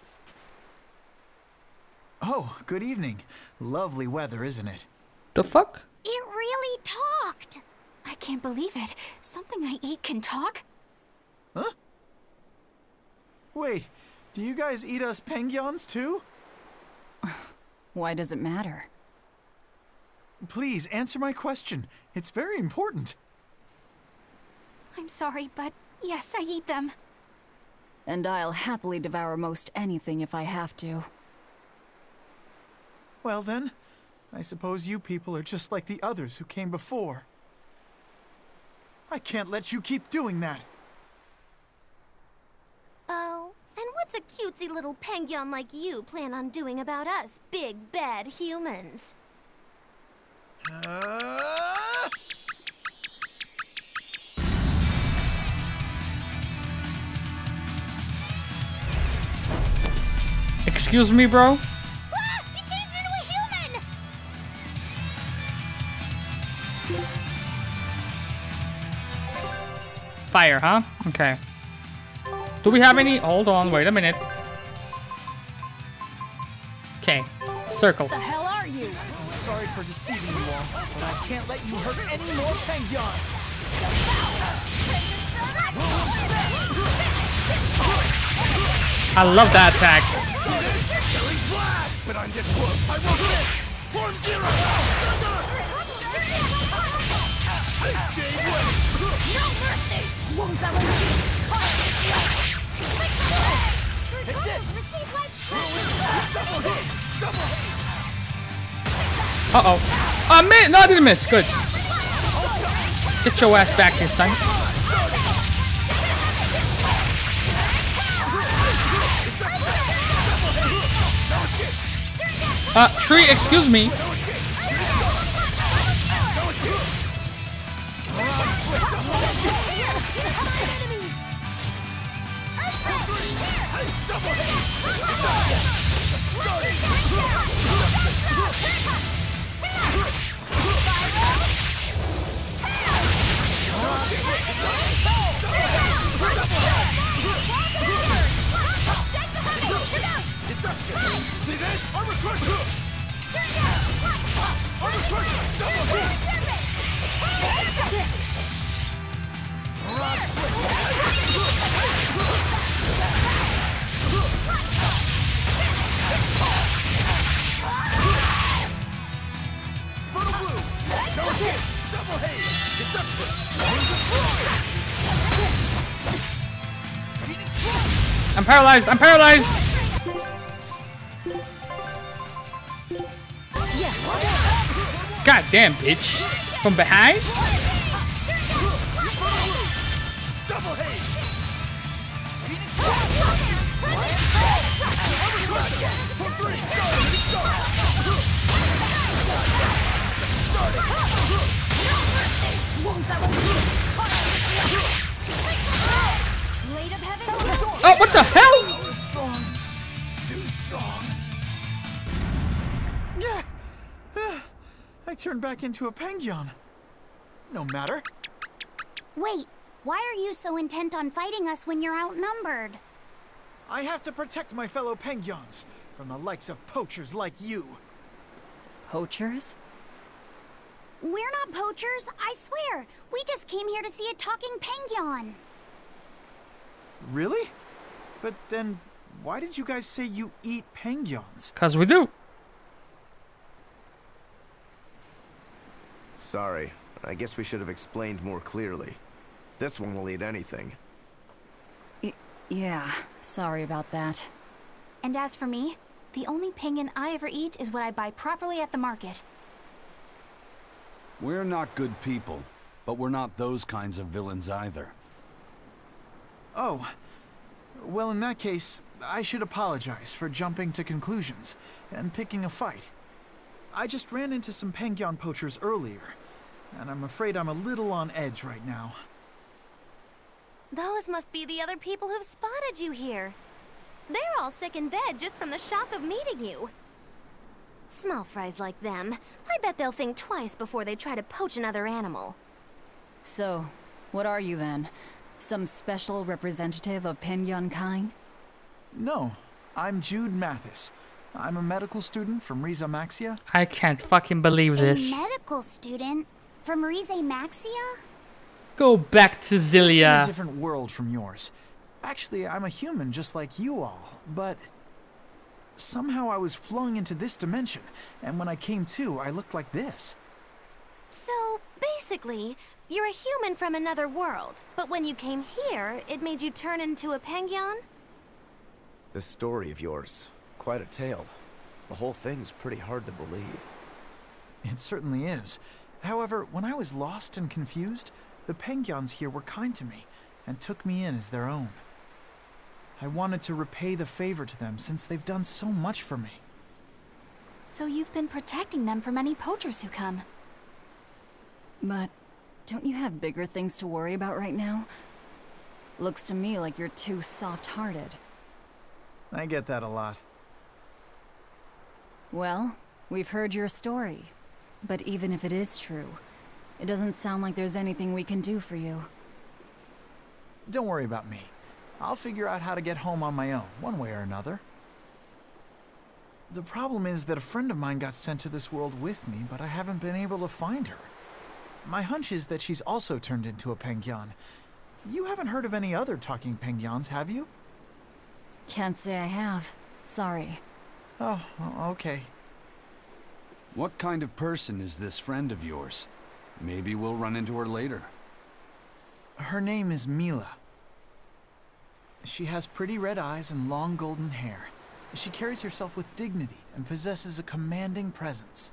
X: Oh, good evening. Lovely weather, isn't it?
A: The fuck?
N: It really talked!
E: I can't believe it. Something I eat can talk?
X: Huh? Wait, do you guys eat us penguins too?
D: Why does it matter?
X: Please, answer my question. It's very important.
E: I'm sorry, but yes, I eat them.
D: And I'll happily devour most anything if I have to.
X: Well then, I suppose you people are just like the others who came before. I can't let you keep doing that.
N: Oh, and what's a cutesy little penguin like you plan on doing about us big, bad humans?
A: Excuse me, bro?
N: Ah! He changed into a human!
A: Fire, huh? Okay. Do we have any? Hold on, wait a minute. Okay, circle.
V: The hell are you? I'm sorry for deceiving you all, but I can't let you hurt any more penguins.
A: I love that attack.
L: But I'm this close. I won't miss. Form zero.
G: No mercy!
A: Uh-oh. I missed. No, I didn't miss. Good. Get your ass back here, son. Tree, excuse me. I'm paralyzed. I'm paralyzed. God damn, bitch. From behind? Oh, what the hell?
X: Too strong. Yeah. I turned back into a penguin. No matter.
G: Wait, why are you so intent on fighting us when you're outnumbered?
X: I have to protect my fellow penguins from the likes of poachers like you.
D: Poachers?
G: We're not poachers, I swear. We just came here to see a talking penguin.
X: Really? But then, why did you guys say you eat penguins?
A: 'Cause we do.
F: Sorry. I guess we should have explained more clearly. This one will eat anything.
D: Yeah, sorry about that.
E: And as for me, the only penguin I ever eat is what I buy properly at the market.
O: We're not good people, but we're not those kinds of villains either.
X: Oh. Well, in that case, I should apologize for jumping to conclusions and picking a fight. I just ran into some penguin poachers earlier, and I'm afraid I'm a little on edge right now.
B: Those must be the other people who've spotted you here. They're all sick in bed just from the shock of meeting you. Small fries like them, I bet they'll think twice before they try to poach another animal.
D: So, what are you then? Some special representative of penguin kind?
X: No, I'm Jude Mathis. I'm a medical student from Riza Maxia.
A: I can't fucking believe this.
G: A medical student from Rize Maxia?
A: Go back to
X: It's
A: Zilia.
X: in a different world from yours. Actually, I'm a human just like you all, but somehow I was flung into this dimension, and when I came to, I looked like this.
B: So, basically, you're a human from another world, but when you came here, it made you turn into a penguin?
F: This story of yours, quite a tale. The whole thing's pretty hard to believe.
X: It certainly is. However, when I was lost and confused, the penguins here were kind to me and took me in as their own. I wanted to repay the favor to them since they've done so much for me.
E: So you've been protecting them from any poachers who come.
D: But don't you have bigger things to worry about right now? Looks to me like you're too soft-hearted.
X: I get that a lot.
D: Well, we've heard your story. But even if it is true, it doesn't sound like there's anything we can do for you.
X: Don't worry about me. I'll figure out how to get home on my own, one way or another. The problem is that a friend of mine got sent to this world with me, but I haven't been able to find her. My hunch is that she's also turned into a penguin. You haven't heard of any other talking penguins, have you?
D: Can't say I have. Sorry.
X: Oh, okay.
O: What kind of person is this friend of yours? Maybe we'll run into her later.
X: Her name is Mila. She has pretty red eyes and long golden hair. She carries herself with dignity and possesses a commanding presence.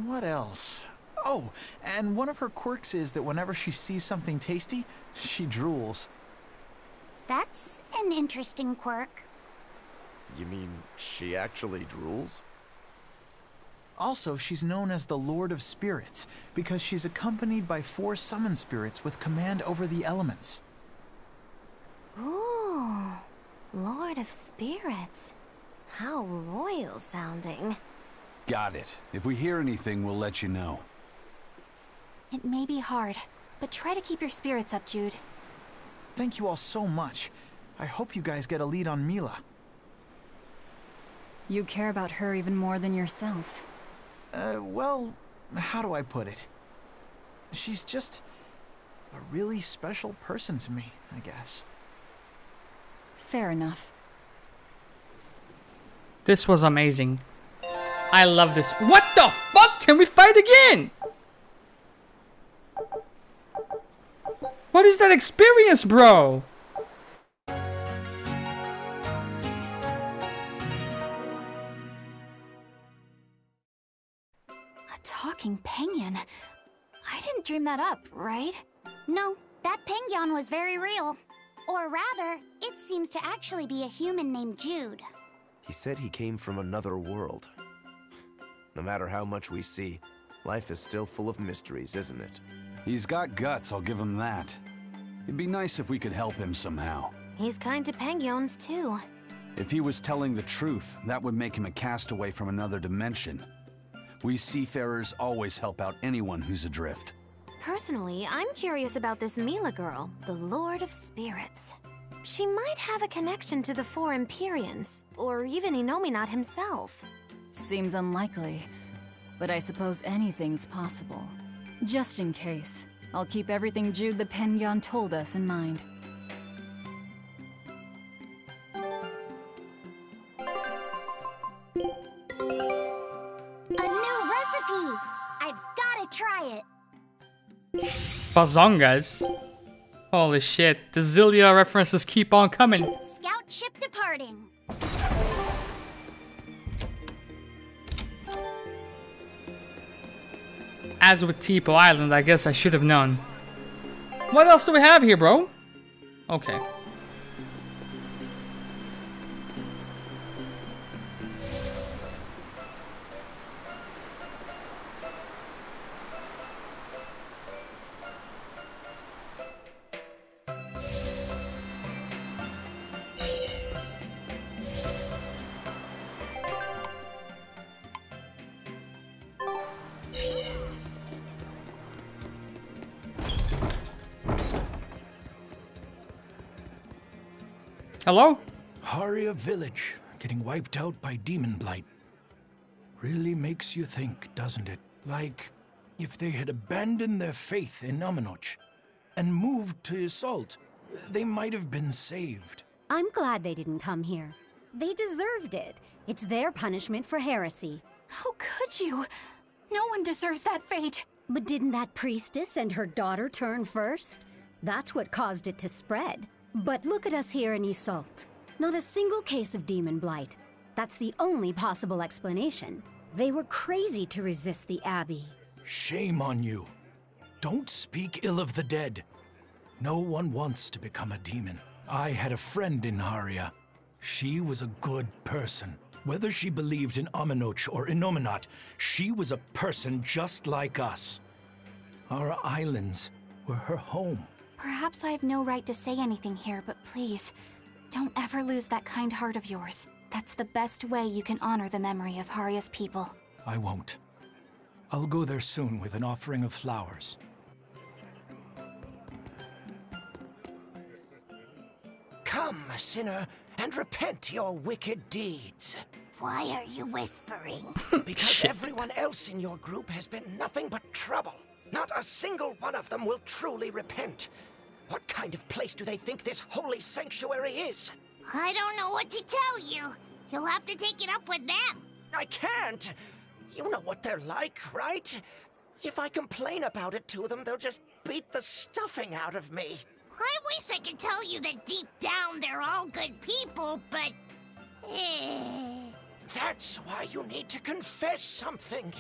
X: What else? Oh, and one of her quirks is that whenever she sees something tasty, she drools.
G: That's an interesting quirk.
F: You mean she actually drools?
X: Also, she's known as the Lord of Spirits because she's accompanied by 4 summon spirits with command over the elements.
B: Ooh, Lord of Spirits. How royal sounding.
O: Got it. If we hear anything, we'll let you know.
E: It may be hard, but try to keep your spirits up, Jude.
X: Thank you all so much. I hope you guys get a lead on Mila.
D: You care about her even more than yourself.
X: Well, how do I put it? She's just a really special person to me, I guess.
D: Fair enough.
A: This was amazing. I love this. What the fuck? Can we fight again? What is that experience, bro?
E: A talking penguin? I didn't dream that up, right?
G: No, that penguin was very real. Or rather, it seems to actually be a human named Jude.
F: He said he came from another world. No matter how much we see, life is still full of mysteries, isn't it?
O: He's got guts, I'll give him that. It'd be nice if we could help him somehow.
B: He's kind to penguins, too.
O: If he was telling the truth, that would make him a castaway from another dimension. We seafarers always help out anyone who's adrift.
B: Personally, I'm curious about this Mila girl, the Lord of Spirits. She might have a connection to the 4 Empyreans, or even Inominat himself.
D: Seems unlikely, but I suppose anything's possible. Just in case, I'll keep everything Jude the Penguin told us in mind.
G: A new recipe! I've gotta try it!
A: Bazongas. Holy shit, the Zillia references keep on coming.
G: Scout ship departing.
A: As with Tipo Island, I guess I should have known. What else do we have here, bro? Okay. Hello?
C: Haria village getting wiped out by demon blight. Really makes you think, doesn't it? Like, if they had abandoned their faith in Aminoch and moved to Assault, they might have been saved.
J: I'm glad they didn't come here. They deserved it. It's their punishment for heresy.
E: How could you? No one deserves that fate.
J: But didn't that priestess and her daughter turn first? That's what caused it to spread. But look at us here in Assault. Not a single case of demon blight. That's the only possible explanation. They were crazy to resist the Abbey.
C: Shame on you. Don't speak ill of the dead. No one wants to become a demon. I had a friend in Haria. She was a good person. Whether she believed in Aminoch or Inominat, she was a person just like us. Our islands were her home.
E: Perhaps I have no right to say anything here, but please, don't ever lose that kind heart of yours. That's the best way you can honor the memory of Haria's people.
C: I won't. I'll go there soon with an offering of flowers.
R: Come, sinner, and repent your wicked deeds.
G: Why are you whispering?
R: Because everyone else in your group has been nothing but trouble. Not a single one of them will truly repent. What kind of place do they think this holy sanctuary is?
G: I don't know what to tell you. You'll have to take it up with them.
P: I can't. You know what they're like, right? If I complain about it to them, they'll just beat the stuffing out of me.
G: I wish I could tell you that deep down they're all good people, but...
P: That's why you need to confess something.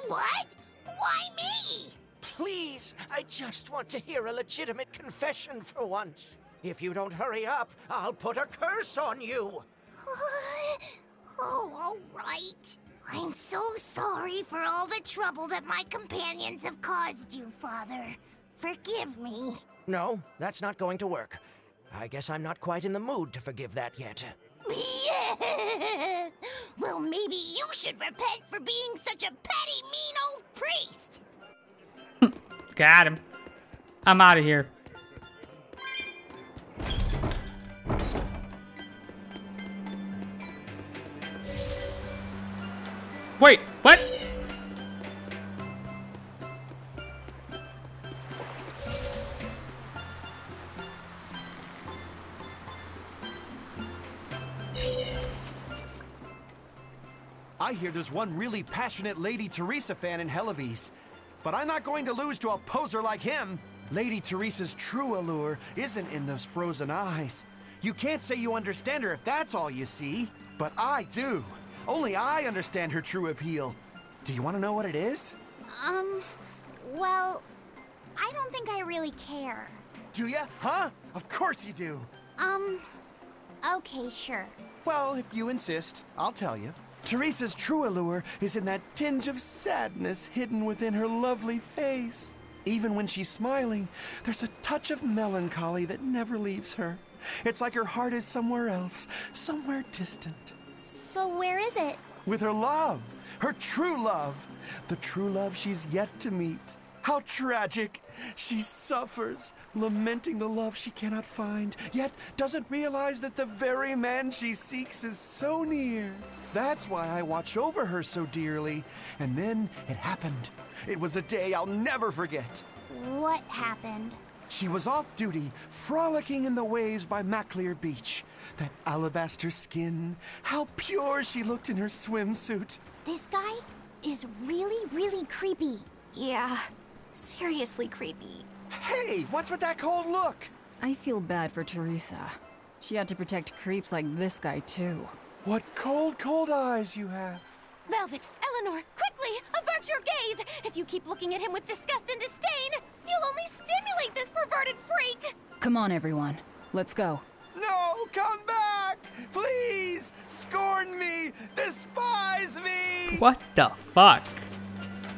G: What? Why me?
P: Please, I just want to hear a legitimate confession for once. If you don't hurry up, I'll put a curse on you.
G: Oh, all right. I'm so sorry for all the trouble that my companions have caused you, Father. Forgive me.
P: No, that's not going to work. I guess I'm not quite in the mood to forgive that yet.
G: Yeah. Well, maybe you should repent for being such a petty, mean old priest.
A: Got him. I'm out of here. Wait, what?
U: I hear there's one really passionate Lady Teresa fan in Helives. But I'm not going to lose to a poser like him. Lady Teresa's true allure isn't in those frozen eyes. You can't say you understand her if that's all you see. But I do. Only I understand her true appeal. Do you want to know what it is?
I: Well, I don't think I really care.
U: Do ya? Huh? Of course you do.
I: Okay, sure.
U: Well, if you insist, I'll tell you. Teresa's true allure is in that tinge of sadness hidden within her lovely face. Even when she's smiling, there's a touch of melancholy that never leaves her. It's like her heart is somewhere else, somewhere distant.
I: So where is it?
U: With her love, her true love, the true love she's yet to meet. How tragic! She suffers, lamenting the love she cannot find, yet doesn't realize that the very man she seeks is so near. That's why I watched over her so dearly. And then it happened. It was a day I'll never forget.
I: What happened?
U: She was off duty, frolicking in the waves by Maclear Beach. That alabaster skin, how pure she looked in her swimsuit.
I: This guy is really, really creepy.
E: Yeah, seriously creepy.
U: Hey, what's with that cold look?
D: I feel bad for Teresa. She had to protect creeps like this guy, too.
U: What cold, cold eyes you have.
B: Velvet, Eleanor, quickly, avert your gaze! If you keep looking at him with disgust and disdain, you'll only stimulate this perverted freak!
D: Come on, everyone. Let's go.
U: No, come back! Please! Scorn me! Despise me!
A: What the fuck?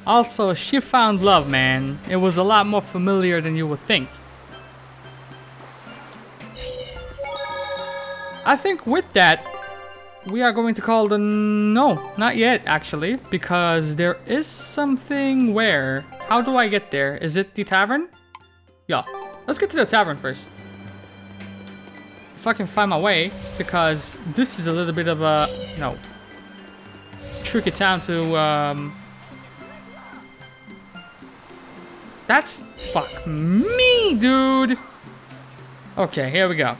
A: Also, she found love, man. It was a lot more familiar than you would think. I think with that, we are going to call the... No, not yet, actually. Because there is something where... How do I get there? Is it the tavern? Yeah. Let's get to the tavern first. If I can find my way. Because this is a little bit of a... You know... Tricky town to... That's... Fuck me, dude! Okay, here we go.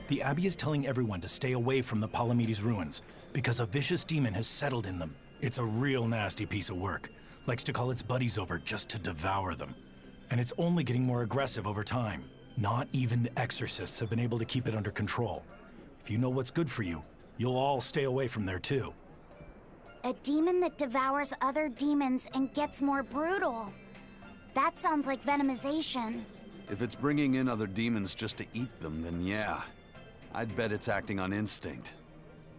C: The Abbey is telling everyone to stay away from the Palamedes ruins because a vicious demon has settled in them. It's a real nasty piece of work. Likes to call its buddies over just to devour them. And it's only getting more aggressive over time. Not even the exorcists have been able to keep it under control. If you know what's good for you, you'll all stay away from there too.
I: A demon that devours other demons and gets more brutal. That sounds like venomization.
O: If it's bringing in other demons just to eat them, then yeah. I'd bet it's acting on instinct.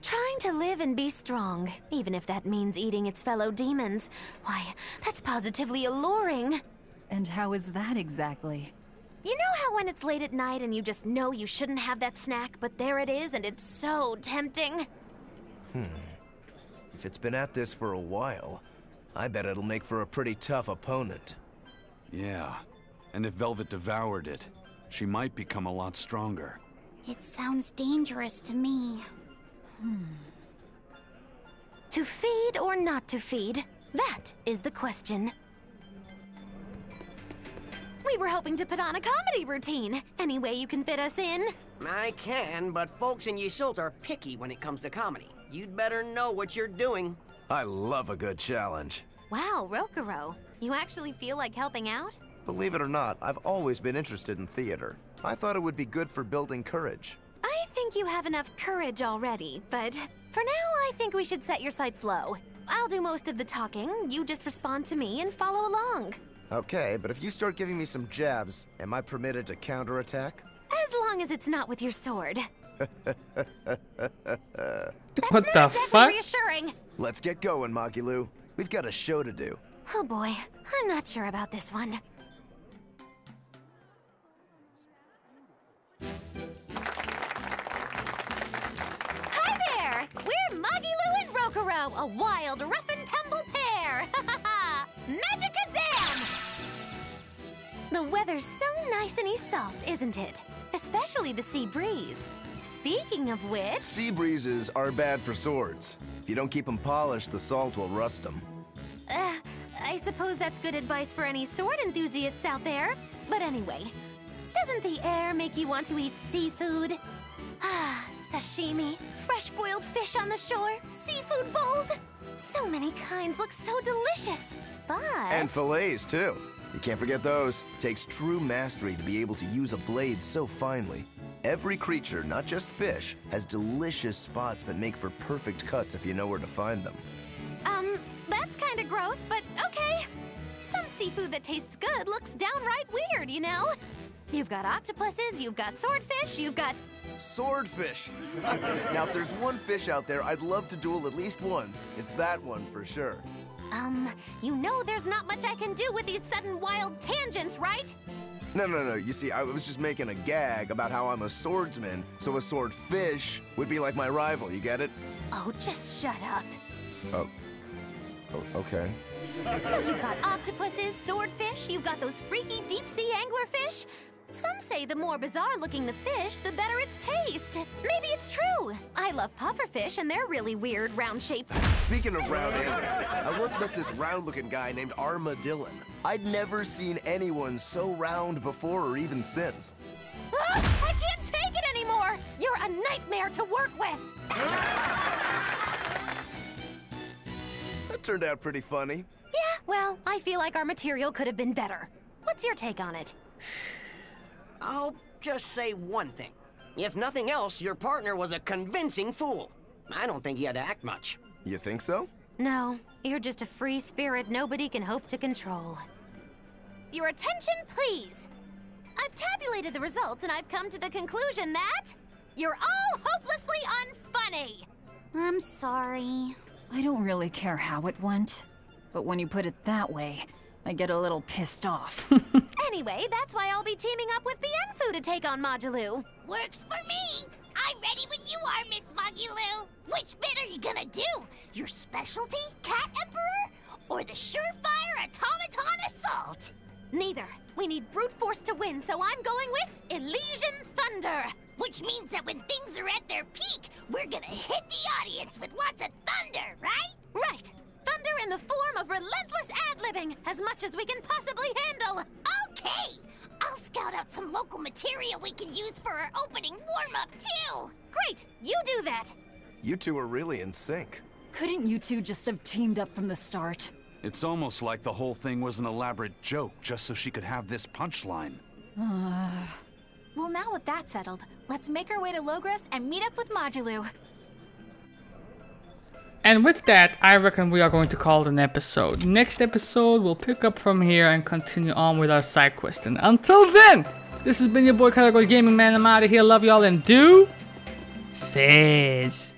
B: Trying to live and be strong, even if that means eating its fellow demons. Why, that's positively alluring.
D: And how is that exactly?
B: You know how when it's late at night and you just know you shouldn't have that snack, but there it is and it's so tempting?
F: If it's been at this for a while, I bet it'll make for a pretty tough opponent.
O: Yeah, and if Velvet devoured it, she might become a lot stronger.
I: It sounds dangerous to me.
B: To feed or not to feed? That is the question. We were hoping to put on a comedy routine. Any way you can fit us in?
K: I can, but folks in Ysolt are picky when it comes to comedy. You'd better know what you're doing.
F: I love a good challenge.
B: Wow, Rokuro. You actually feel like helping out?
F: Believe it or not, I've always been interested in theater. I thought it would be good for building courage.
B: I think you have enough courage already, but for now I think we should set your sights low. I'll do most of the talking, you just respond to me and follow along.
F: Okay, but if you start giving me some jabs, am I permitted to counterattack?
B: As long as it's not with your sword.
A: What the fuck?
B: Reassuring.
F: Let's get going, Magilu. We've got a show to do.
B: Oh boy, I'm not sure about this one. Hi there! We're Magilu and Rokuro, a wild, rough and tumble pair! Magikazam! The weather's so nice in Ysolt, isn't it? Especially the sea breeze. Speaking of which...
F: Sea breezes are bad for swords. If you don't keep them polished, the salt will rust them.
B: I suppose that's good advice for any sword enthusiasts out there. But anyway, doesn't the air make you want to eat seafood? Sashimi, fresh-boiled fish on the shore, seafood bowls. So many kinds look so delicious, but...
F: And fillets, too. You can't forget those. Takes true mastery to be able to use a blade so finely. Every creature, not just fish, has delicious spots that make for perfect cuts if you know where to find them.
B: That's kinda gross, but okay. Some seafood that tastes good looks downright weird, you know? You've got octopuses, you've got swordfish, you've got...
F: Swordfish! Now, if there's one fish out there I'd love to duel at least once, it's that one for sure.
B: You know there's not much I can do with these sudden wild tangents, right?
F: No. You see, I was just making a gag about how I'm a swordsman, so a swordfish would be like my rival, you get it?
B: Oh, just shut up.
F: Oh, okay.
B: So you've got octopuses, swordfish, you've got those freaky deep-sea anglerfish. Some say the more bizarre-looking the fish, the better its taste. Maybe it's true. I love pufferfish, and they're really weird, round-shaped.
F: Speaking of round animals, I once met this round-looking guy named Armadillon. I'd never seen anyone so round before or even since.
B: I can't take it anymore! You're a nightmare to work with!
F: That turned out pretty funny.
B: Yeah, well, I feel like our material could have been better. What's your take on it?
K: I'll just say one thing. If nothing else, your partner was a convincing fool. I don't think he had to act much.
F: You think so?
B: No, you're just a free spirit nobody can hope to control. Your attention, please! I've tabulated the results and I've come to the conclusion that... you're all hopelessly unfunny!
I: I'm sorry.
M: I don't really care how it went, but when you put it that way, I get a little pissed off.
B: Anyway, that's why I'll be teaming up with Bienfu to take on Magilu.
G: Works for me! I'm ready when you are, Miss Magilu! Which bit are you gonna do? Your specialty, Cat Emperor? Or the surefire automaton assault?
B: Neither. We need brute force to win, so I'm going with Elysian Thunder!
G: Which means that when things are at their peak, we're gonna hit the audience with lots of thunder, right?
B: Right! Thunder in the form of relentless ad-libbing, as much as we can possibly handle!
G: Okay! I'll scout out some local material we can use for our opening warm-up, too!
B: Great! You do that!
F: You two are really in sync.
M: Couldn't you two just have teamed up from the start?
O: It's almost like the whole thing was an elaborate joke just so she could have this punchline.
E: Well, now with that settled, let's make our way to Logres and meet up with Magilu.
A: And with that, I reckon we are going to call it an episode. Next episode, we'll pick up from here and continue on with our side quest. And until then, this has been your boy Karagol Gaming Man. I'm out of here. Love y'all and do says.